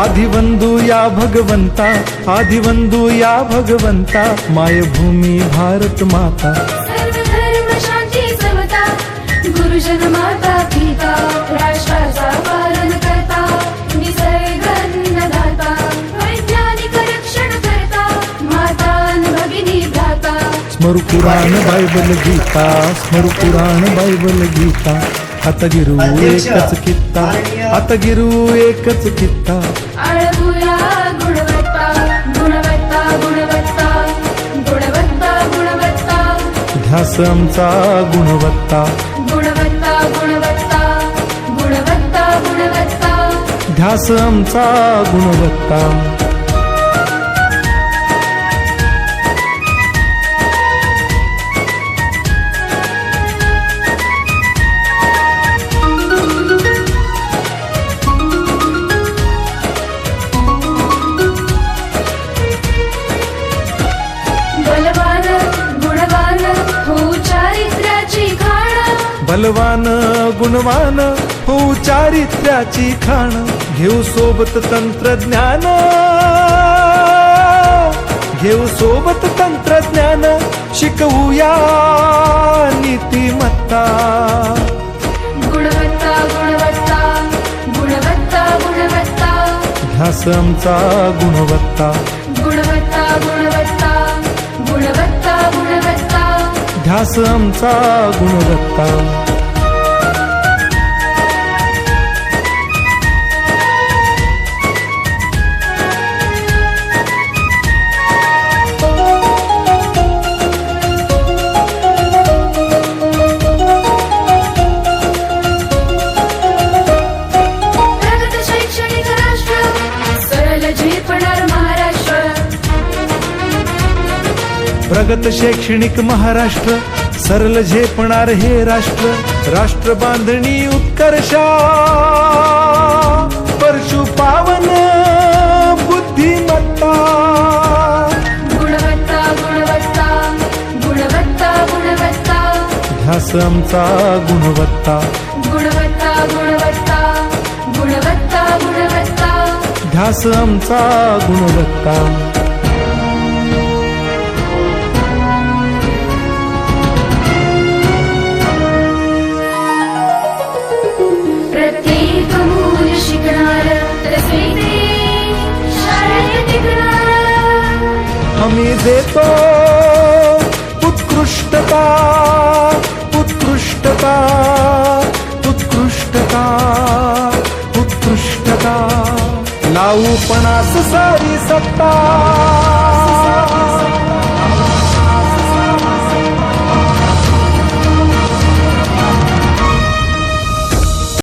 आदिवंदू या भगवंता, आदिवंदू या भगवंता, मायभूमी भारत माता। सर्व धर्म शांती समता, गुरुजन माता पिता, राष्ट्राचा पालन करता, निसर्ग अन्नदाता, वैज्ञानिक रक्षण करता, माता अन भगिनी भ्राता। स्मरु पुराण बायबल गीता, स्मरु पुराण बायबल गीता, आता गिरू एकच कित्ता, आता गिरू एकच कित्ता। आळवूया गुणवत्ता, गुणवत्ता, गुणवत्ता, गुणवत्ता, गुणवत्ता, ध्यास आमचा गुणवत्ता, गुणवत्ता, गुणवत्ता, गुणवत्ता, गुणवत्ता। ध्यास आमचा गुणवत्ता। बलवान गुणवान हो चारित्र्याची खाण, बलवान गुणवान हो चारित्र्याची खाण, घेऊ सोबत तंत्रज्ञान, घेऊ सोबत तंत्रज्ञान, शिकवूया नीतिमत्ता। गुणवत्ता, गुणवत्ता, गुणवत्ता, गुणवत्ता, ध्यास आमचा गुणवत्ता, गुणवत्ता, गुणवत्ता, गुणवत्ता, गुणवत्ता। ध्यास आमचा गुणवत्ता। प्रगत शैक्षणिक राष्ट्र, सरळ झेपणार महाराष्ट्र। प्रगत शैक्षणिक महाराष्ट्र, सरल झेपणार हे राष्ट्र, राष्ट्र बांधणी उत्कर्षा, परशु पावन बुद्धिमत्ता। गुणवत्ता, गुणवत्ता, गुणवत्ता, गुणवत्ता, ध्यास आमचा गुणवत्ता, गुणवत्ता, गुणवत्ता, गुणवत्ता, गुणवत्ता। ध्यास आमचा गुणवत्ता। प्रत्येक मूल शिकणार, तसे शाळेत टिकणार। हमी देतो उत्कृष्टता, उत्कृष्टता, उत्कृष्टता, उत्कृष्टता, लावू पणास सारी सत्ता।